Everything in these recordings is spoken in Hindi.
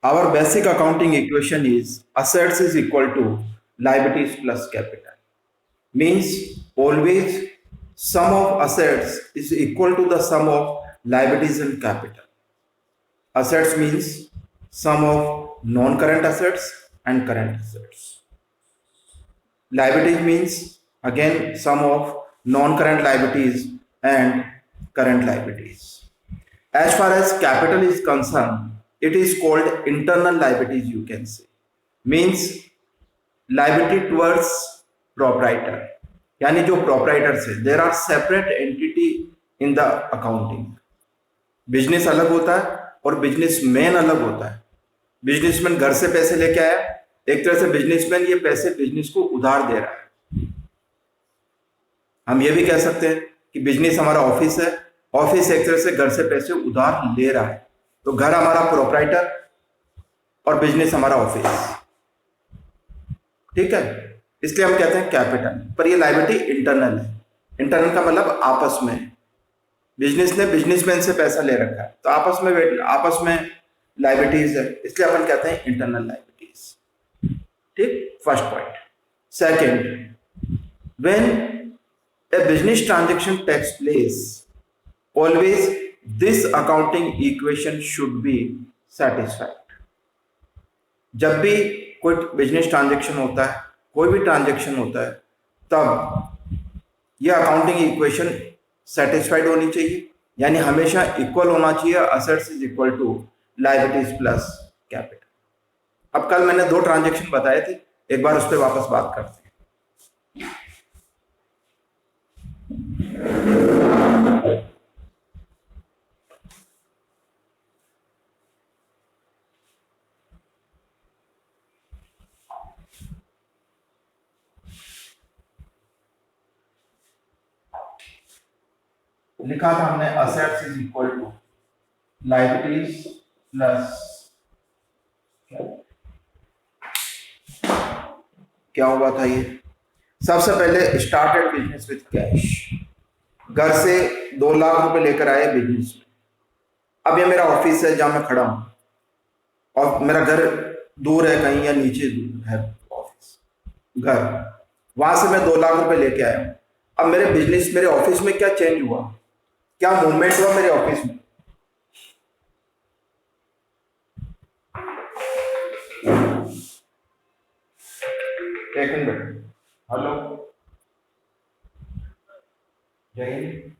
Our basic accounting equation is assets is equal to liabilities plus capital. Means always sum of assets is equal to the sum of liabilities and capital. Assets means sum of non-current assets and current assets. Liabilities means again sum of non-current liabilities and current liabilities. As far as capital is concerned, it is called internal liabilities, you can say. Means liability towards proprietor, यानी जो proprietors है, there are separate entity in the accounting. Business अलग होता है और बिजनेसमैन अलग होता है. बिजनेसमैन घर से पैसे लेके आया, एक तरह से बिजनेसमैन ये पैसे बिजनेस को उधार दे रहा है. हम ये भी कह सकते हैं कि बिजनेस हमारा ऑफिस है, ऑफिस एक तरह से घर से पैसे उधार ले रहा है. तो घर हमारा प्रोप्राइटर और बिजनेस हमारा ऑफिस. ठीक है, इसलिए हम कहते हैं कैपिटल. पर ये लायबिलिटी इंटरनल है. इंटरनल का मतलब आपस में. बिजनेस ने बिजनेसमैन से पैसा ले रखा है तो आपस में लायबिलिटीज है, इसलिए अपन कहते हैं इंटरनल लायबिलिटीज. ठीक, first point. Second, when a business transaction takes place, always this accounting equation should be satisfied. जब भी कोई बिजनेस ट्रांजैक्शन होता है, कोई भी ट्रांजैक्शन होता है, तब यह अकाउंटिंग इक्वेशन सेटिस्फाइड होनी चाहिए, यानी हमेशा इक्वल होना चाहिए. Assets is equal to liabilities plus capital. अब कल मैंने दो ट्रांजैक्शन बताए थे, एक बार उस पर वापस बात करते हैं. लिखा था हमने assets is equal to liabilities plus. क्या हुआ था ये? सबसे पहले स्टार्टेड बिजनेस विद कैश. घर से 2 लाख रुपए लेकर आए बिजनेस में. अब ये मेरा ऑफिस है जहां मैं खड़ा हूं और मेरा घर दूर है, कहीं या नीचे दूर है ऑफिस, घर. वहां से मैं 2 लाख रुपए लेके आया हूं. अब मेरे ऑफिस में क्या चेंज हुआ, क्या मूवमेंट हुआ मेरे ऑफिस में? एक मिनट. हेलो, जय हिंद.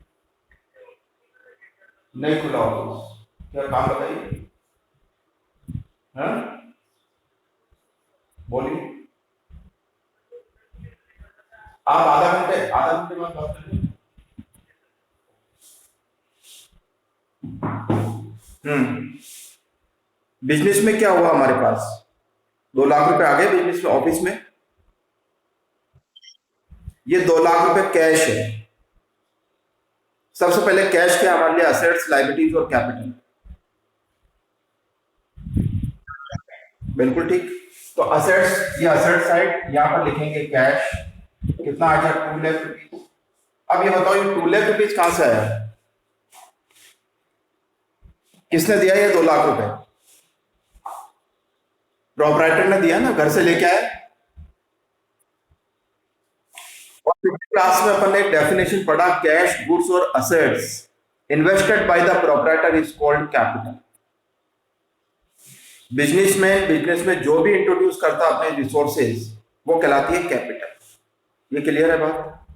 नहीं खुला ऑफिस, क्या काम बताइए. हाँ, बोलिए. आप आधा घंटे बाद बात करें. बिजनेस में क्या हुआ, हमारे पास 2 लाख रुपए आ गए बिजनेस में, ऑफिस में. ये 2 लाख रुपए कैश है. सबसे पहले कैश क्या हमारे लिए? असेट्स, लायबिलिटीज और कैपिटल. बिल्कुल ठीक. तो असेट्स, ये असेट साइड, यहां पर लिखेंगे कैश. कितना आ जाए? 2 लाख रुपीज. अब ये बताओ, ये 2 लाख रुपीज कहां से आया? किसने दिया ये 2 लाख रुपए? प्रोप्राइटर ने दिया ना, घर से लेके आया. और पिछली क्लास में अपन ने एक डेफिनेशन पढ़ा, कैश, गुड्स और assets invested by the proprietor is called capital. Business में जो भी इंट्रोड्यूस करता अपने रिसोर्सेज, वो कहलाती है कैपिटल. ये क्लियर है बात?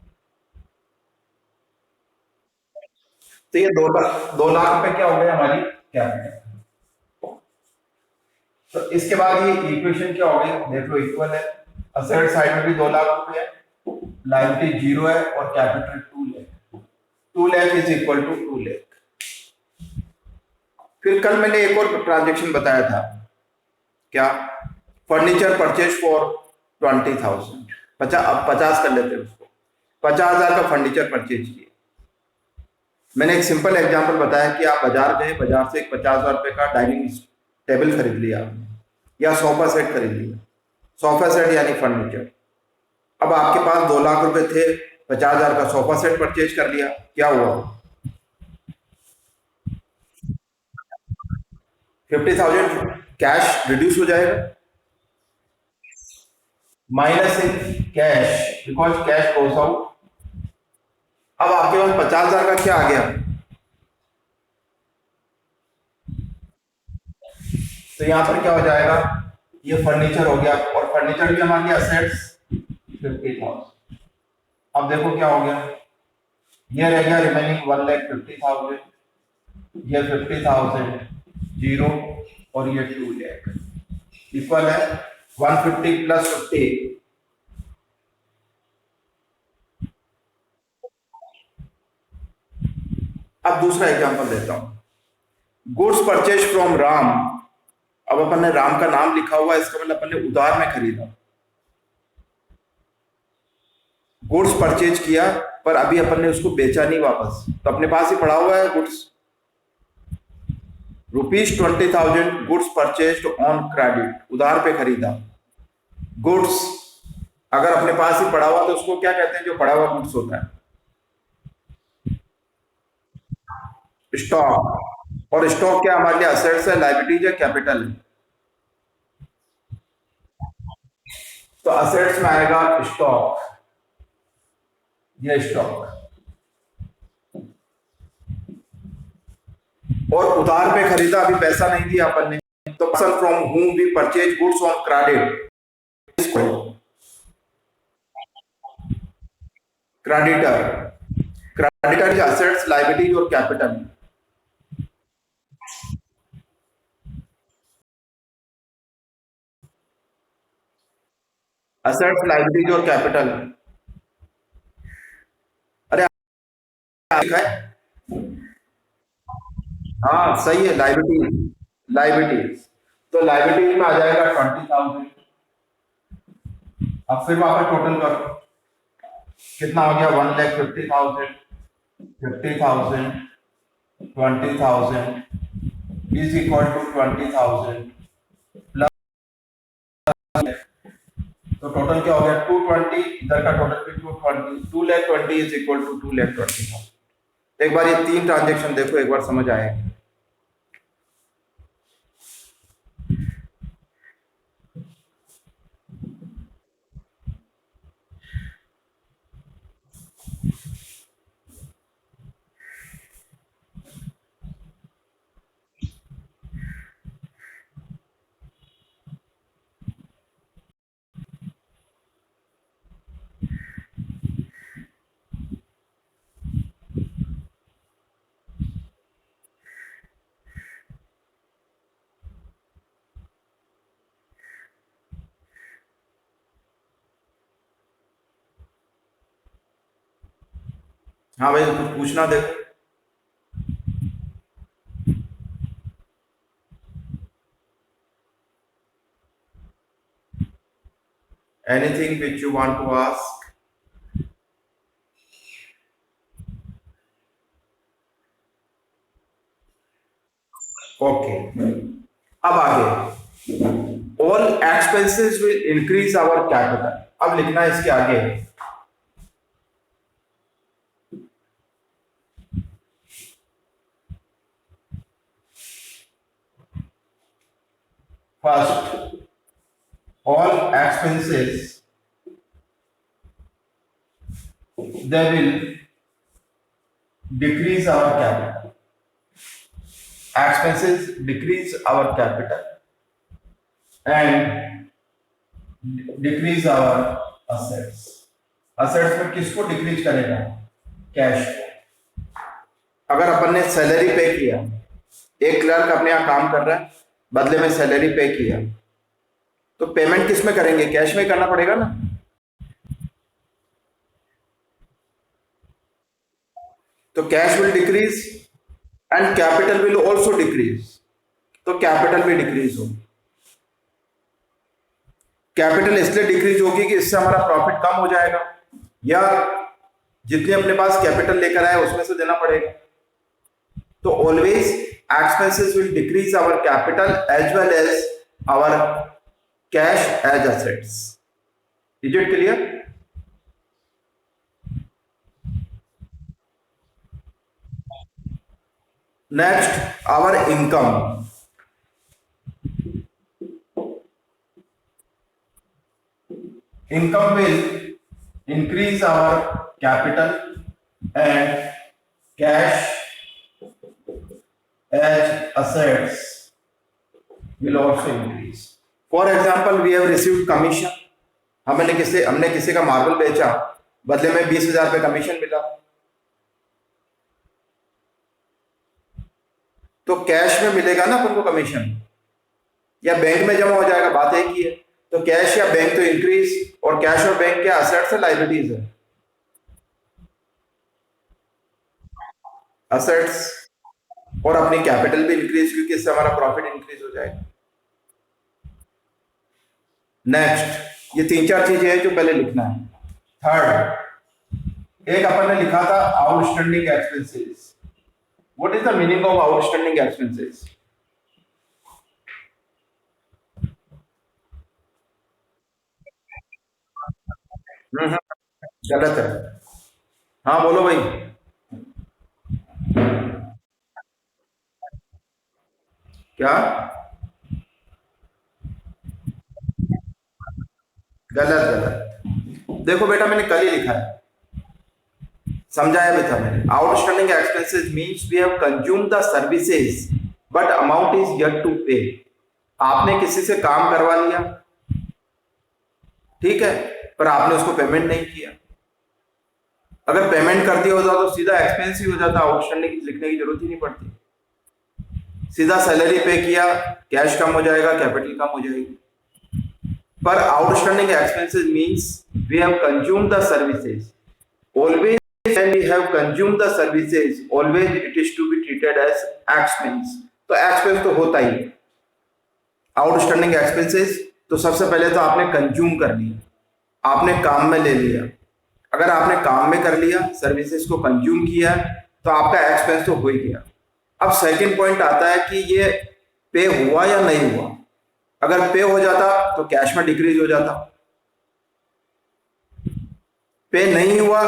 तो ये 2 लाख रुपए क्या हो गए हमारी कैपिटल. तो इसके बाद ये इक्वेशन क्या हो गई, देख लो, इक्वल है. असेट साइड में भी 2 लाख रुपए है, लायबिलिटी 0 है और capital 2 lakh. 2 lakh is equal to 2 lakh. फिर कल मैंने एक और ट्रांजेक्शन बताया था, क्या? Furniture purchase for 20,000. 50 कर लेते हैं उसको. 50,000 का फर्नीचर परचेज किया. मैंने एक सिंपल एग्जांपल बताया कि आप बाजार गए, बाजार से एक 50,000 रुपए का डाइनिंग टेबल खरीद लिया आपने, या सोफा सेट खरीद लिया. सोफा सेट यानी फर्नीचर. अब आपके पास 2 लाख रुपए थे, 50,000 का सोफा सेट परचेज कर लिया. क्या हुआ? 50,000 कैश रिड्यूस हो जाएगा, minus in cash because cash goes out. अब आपके पास 50,000 का क्या आ गया, तो यहां पर क्या हो जाएगा, ये फर्नीचर हो गया, और फर्नीचर भी हमारे लिए असेट्स 50,000। अब देखो क्या हो गया, ये रह गया रिमेनिंग 1,50,000, ये 50,000 जीरो, और ये 2 लाख इक्वल है 150 प्लस 50। अब दूसरा एग्जांपल देता हूं, गुड्स परचेज फ्रॉम राम। अब अपन ने राम का नाम लिखा हुआ है, इसका मतलब अपन ने उधार में खरीदा, गुड्स परचेज किया, पर अभी अपन ने उसको बेचा नहीं वापस, तो अपने पास ही पड़ा हुआ है goods. ₹20,000 goods purchased on credit, उधार पे खरीदा। गुड्स अगर अपने पास ही पड़ा हुआ तो उसको क्या कहते हैं, जो पड़ा हुआ गुड्स होता है, स्टॉक। और स्टॉक क्या हमारे लिए असेट्स है, लाइबिलिटीज है, कैपिटल है। तो असेट्स में आएगा स्टॉक, ये स्टॉक। और उधार पे खरीदा, अभी पैसा नहीं दिया अपन ने, तो person from whom we purchase goods on credit, creditor. Creditor is assets, liabilities और कैपिटल। असेट्स, लाइबिलिटीज और कैपिटल। अरे लिखा है, हाँ सही है, लाइबिलिटीज। लाइबिलिटीज, तो लाइबिलिटीज में आ जाएगा 20,000। अब फिर वापस टोटल करो, कितना हो गया, 1,50,000, 50,000, 20,000 इज इक्वल टू 20,000 प्लस, तो टोटल क्या हो गया 220, इधर का टोटल भी 220, 2,20,000 इज इक्वल टू 2,20,000। एक बार ये 3 ट्रांजेक्शन देखो, एक बार समझ आएगा। हाँ भाई, कुछ पूछना देखो। Anything which you want to ask. Okay, अब आगे, all expenses will increase our capital. अब लिखना है इसके आगे, first all expenses they will decrease our capital, expenses decrease our capital and decrease our assets। assets में किसको डिक्रीज करेगा, कैश को। अगर अपन ने सैलरी पे किया, एक क्लर्क अपने यहाँ काम कर रहा है, बदले में सैलरी पे किया, तो पेमेंट किस में करेंगे, कैश में करना पड़ेगा ना। तो cash will decrease and capital will also decrease, तो कैपिटल भी डिक्रीज होगी। कैपिटल इसलिए डिक्रीज होगी कि इससे हमारा प्रॉफिट कम हो जाएगा, या जितने अपने पास कैपिटल लेकर आए उसमें से देना पड़ेगा। तो always expenses will decrease our capital as well as our cash as assets. Is it clear? Next, our income. income will increase our capital and cash as assets will also increase. For example, we have received commission. हमने किसी का मार्बल बेचा, बदले में 20,000 रुपये कमीशन मिला, तो कैश में मिलेगा ना अपन को कमीशन, या बैंक में जमा हो जाएगा, बात एक ही है। तो कैश या बैंक तो इंक्रीज, और कैश और बैंक के असेट्स है लायबिलिटीज है? असेट्स। और अपनी कैपिटल भी इंक्रीज, क्योंकि इससे हमारा प्रॉफिट इंक्रीज हो जाएगा। नेक्स्ट, ये 3-4 चीजें हैं जो पहले लिखना है। थर्ड, एक अपन ने लिखा था outstanding expenses. What is the meaning of outstanding expenses? गलत है। हाँ बोलो भाई। क्या? गलत गलत। देखो बेटा, मैंने कल ही लिखा है, समझाया भी था मैंने। Outstanding expenses means we have consumed the services but amount is yet to pay. आपने किसी से काम करवा लिया, ठीक है, पर आपने उसको पेमेंट नहीं किया। अगर पेमेंट कर दिया होता तो सीधा एक्सपेंस ही हो जाता, आउटस्टैंडिंग लिखने की जरूरत ही नहीं पड़ती। सीधा सैलरी पे किया, कैश कम हो जाएगा, कैपिटल कम हो जाएगी। पर outstanding expenses means we have consumed the services. Always when we have consumed the services, always it is to be treated as expense। तो एक्सपेंस तो होता ही। आउटस्टैंडिंग एक्सपेंसेस तो सबसे पहले तो आपने कंज्यूम कर लिया, आपने काम में ले लिया। अगर आपने काम में कर लिया, सर्विसेज को कंज्यूम किया, तो आपका एक्सपेंस तो हो ही गया। अब सेकंड पॉइंट आता है कि ये पे हुआ या नहीं हुआ। अगर पे हो जाता तो कैश में डिक्रीज हो जाता, पे नहीं हुआ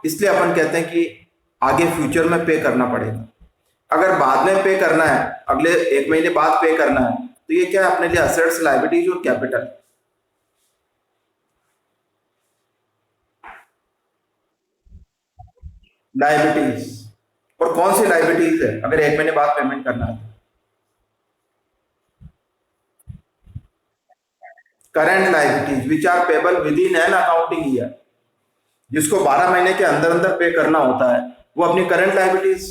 इसलिए अपन कहते हैं कि आगे फ्यूचर में पे करना पड़ेगा। अगर बाद में पे करना है, अगले 1 महीने बाद पे करना है, तो ये क्या है अपने लिए? असेट्स, लायबिलिटीज और कैपिटल। लायबिलिटीज। और कौन सी लायबिलिटीज है अगर 1 महीने बाद पेमेंट करना है? Current liabilities which are payable within an accounting year. जिसको 12 महीने के अंदर अंदर पे करना होता है, वो अपनी करंट लायबिलिटीज।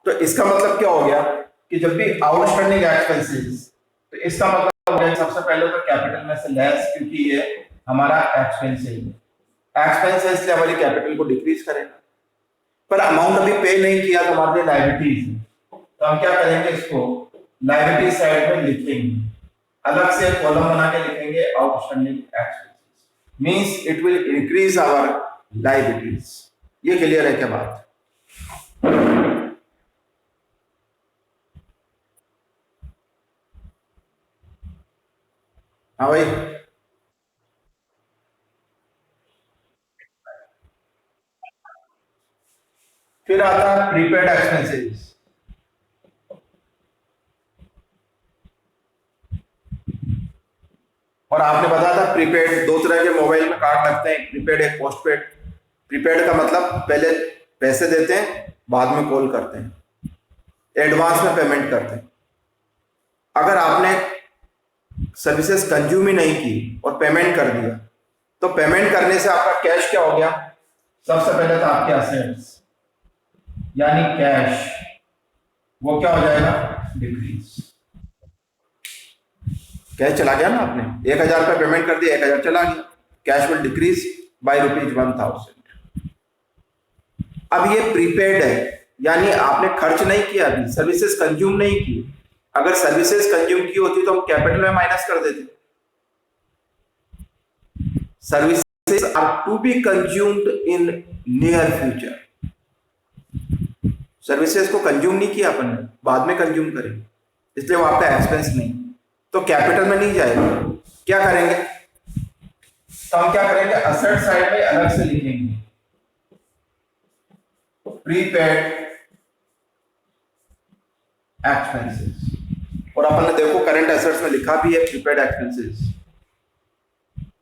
तो इसका मतलब क्या हो गया कि जब भी आउटस्टैंडिंग एक्सपेंसेस, तो इसका मतलब हो गया सबसे पहले तो कैपिटल में से लेस, क्योंकि ये हमारा एक्सपेंस है। एक्सपेंस है इसलिए हमारी कैपिटल को डिक्रीज करेगा। पर अमाउंट अभी पे नहीं किया तो हमारे लिए लायबिलिटीज है, तो हम क्या करेंगे? इसको लायबिलिटी साइड में लिखेंगे, अलग से कॉलम बना के लिखेंगे outstanding expenses. Means it will increase our liabilities. ये क्लियर है क्या बात? हाँ भाई। फिर आता है प्रीपेड एक्सपेंसेस। और आपने बताया था प्रीपेड 2 तरह के मोबाइल में कार्ड लगते हैं, प्रीपेड एक पोस्टपेड। प्रीपेड का मतलब पहले पैसे देते हैं, बाद में कॉल करते हैं, एडवांस में पेमेंट करते हैं। अगर आपने सर्विसेज कंज्यूम ही नहीं की और पेमेंट कर दिया, तो पेमेंट करने से आपका कैश क्या हो गया? सबसे पहले तो आपके असेट्स यानी कैश, वो क्या हो जाएगा? डिक्रीज। कैश चला गया ना, आपने 1,000 रुपये पेमेंट कर दिया, 1,000 चला गया, कैश विल डिक्रीज बाय ₹1,000। अब ये प्रीपेड है, यानी आपने खर्च नहीं किया, अभी सर्विसेज कंज्यूम नहीं की। अगर सर्विसेज कंज्यूम की होती तो हम कैपिटल में माइनस कर देते। Services are to be consumed in near future. Services को कंज्यूम नहीं किया अपन ने, बाद में कंज्यूम करेंगे, इसलिए वो आपका एक्सपेंस नहीं, तो कैपिटल में नहीं जाएगा। क्या करेंगे? तो हम क्या करेंगे? असेट साइड में अलग से लिखेंगे प्रीपेड एक्सपेंसेस। और अपन ने देखो करंट एसेट्स में लिखा भी है प्रीपेड एक्सपेंसेस।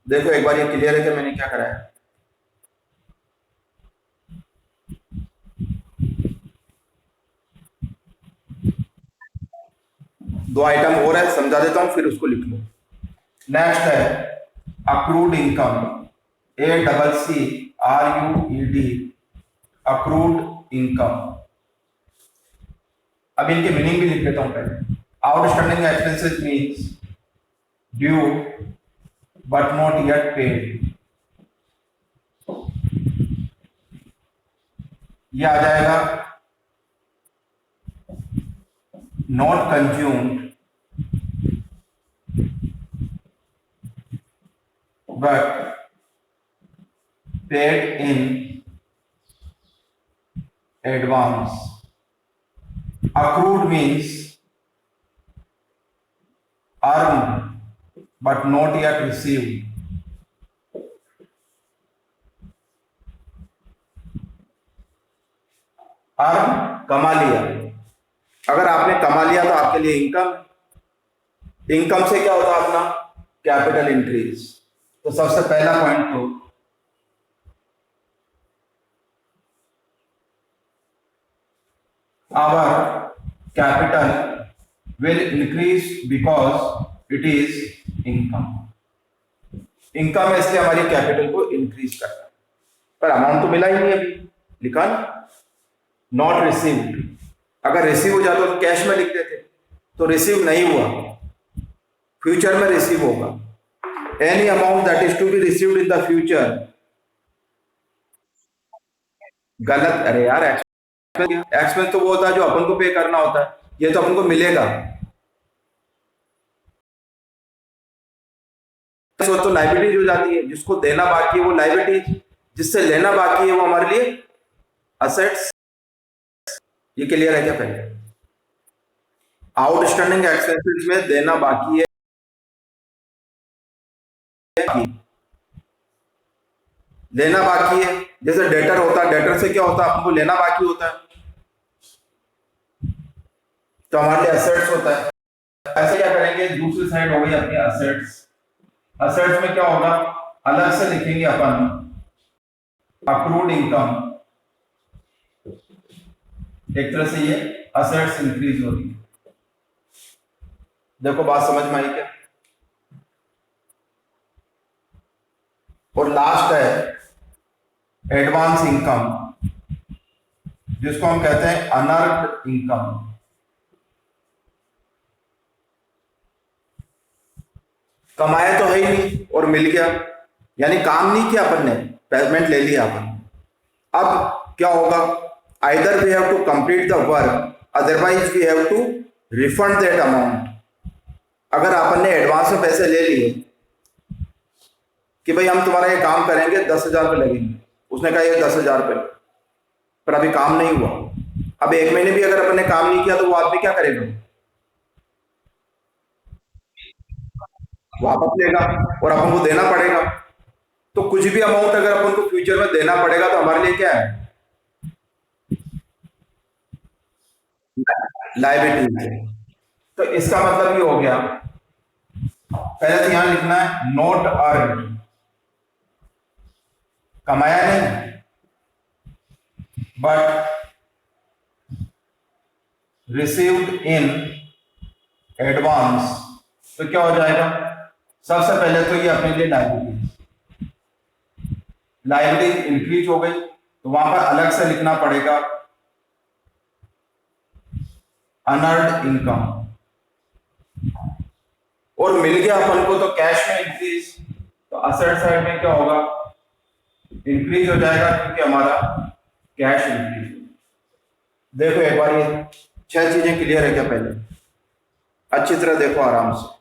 देखो एक बार ये क्लियर है कि मैंने क्या करा है। दो आइटम और है, समझा देता हूं फिर उसको लिख लो। नेक्स्ट है accrued income, ACCRUED, accrued income. अब इनके मीनिंग भी लिख लेता हूं पहले। Outstanding expenses means due but not yet paid. ये आ जाएगा not consumed but paid in advance. Accrued means earned but not yet received. Earn कमा लिया, अगर आपने कमा लिया तो आपके लिए इनकम। इनकम से क्या होता है अपना कैपिटल इंक्रीज। तो सबसे पहला पॉइंट तो our capital will increase because it is income. Income है इसलिए हमारी कैपिटल को इंक्रीज करता है, पर अमाउंट तो मिला ही नहीं अभी, लिखा ना नॉट रिसीव्ड। अगर रिसीव हो जाता तो कैश में लिख देते, तो रिसीव नहीं हुआ, फ्यूचर में रिसीव होगा। Any amount that is to be received in the future. गलत, अरे यार एक्सपेंस तो वो होता है जो अपन को पे करना होता है, ये तो अपन को मिलेगा। तो लाइबिलिटी हो जाती है, जिसको देना बाकी है वो लाइबिलिटी, जिससे लेना बाकी है वो हमारे लिए असेट्स। ये क्लियर है क्या? पहले आउटस्टैंडिंग एक्सपेंसेस में देना बाकी है, लेना बाकी है। जैसे डेटर होता है, डेटर से क्या होता है, आपको लेना बाकी होता है, तो हमारे लिए असेट्स होता है। ऐसे क्या करेंगे, दूसरी साइड हो गई अपनी असेट्स। असेट्स में क्या होगा, अलग से लिखेंगे अपन अक्रूड इनकम। एक तरह से ये असेट्स इंक्रीज होगी। देखो बात समझ में आई क्या? और लास्ट है एडवांस इनकम, जिसको हम कहते हैं अनअर्न्ड इनकम। कमाया तो है ही नहीं और मिल गया, यानी काम नहीं किया अपन ने, पेमेंट ले लिया अपन। अब क्या होगा, either we have to complete the work, otherwise we have to refund that amount. अगर अपन ने एडवांस में पैसे ले लिए कि भाई हम तुम्हारा ये काम करेंगे, 10,000 रुपये लगेंगे, उसने कहा ये 10,000 रुपये, पर अभी काम नहीं हुआ। अब एक महीने भी अगर अपन ने काम नहीं किया तो वो आदमी क्या करेगा, वापस लेगा और अपन को देना पड़ेगा। तो कुछ भी अमाउंट अगर अपन को फ्यूचर में देना पड़ेगा तो हमारे लिए क्या है, लाइबिलिटी है। तो इसका मतलब ये हो गया, पहले तो यहां लिखना है नोट अर्न, कमाया नहीं बट रिसीव्ड इन एडवांस। तो क्या हो जाएगा, सबसे पहले तो ये अपने लिए लाइबिलिटी, लाइबिलिटी इंक्रीज हो गई, तो वहां पर अलग से लिखना पड़ेगा अनअर्न्ड इनकम। और मिल गया अपन को तो कैश में इंक्रीज, तो असेट साइड में क्या होगा, इंक्रीज हो जाएगा क्योंकि हमारा कैश इंक्रीज। देखो एक बार ये 6 चीजें क्लियर है क्या? पहले अच्छी तरह देखो आराम से।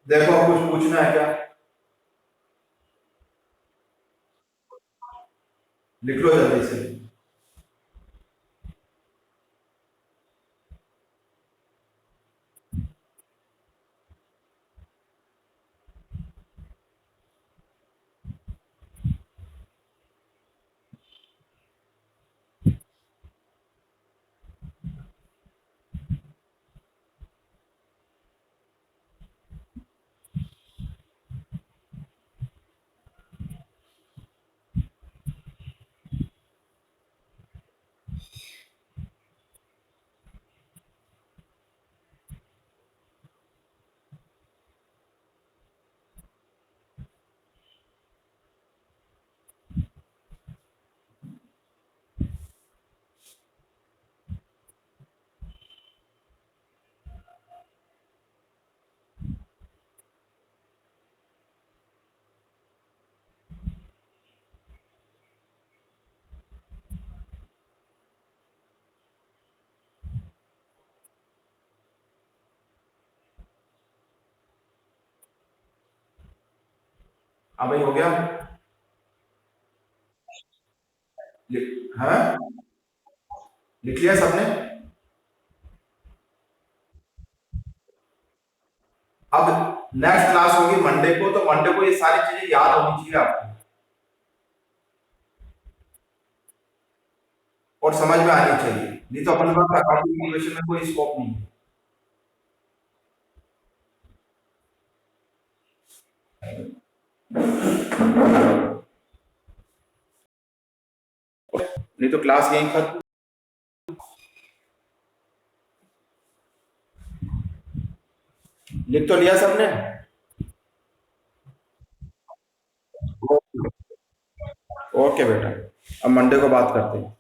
देखो कुछ पूछना है क्या? लिख लो जल्दी से। हाँ भाई, हो गया। हाँ, लिख लिया सबने? अब नेक्स्ट क्लास होगी मंडे को, तो मंडे को ये सारी चीजें याद होनी चाहिए आपको और समझ में आनी चाहिए, नहीं तो अपन का अकाउंटिंग इक्वेशन में कोई स्कोप नहीं है। नहीं तो क्लास यहीं खत्म। लिख तो लिया सबने? ओके बेटा, अब मंडे को बात करते हैं।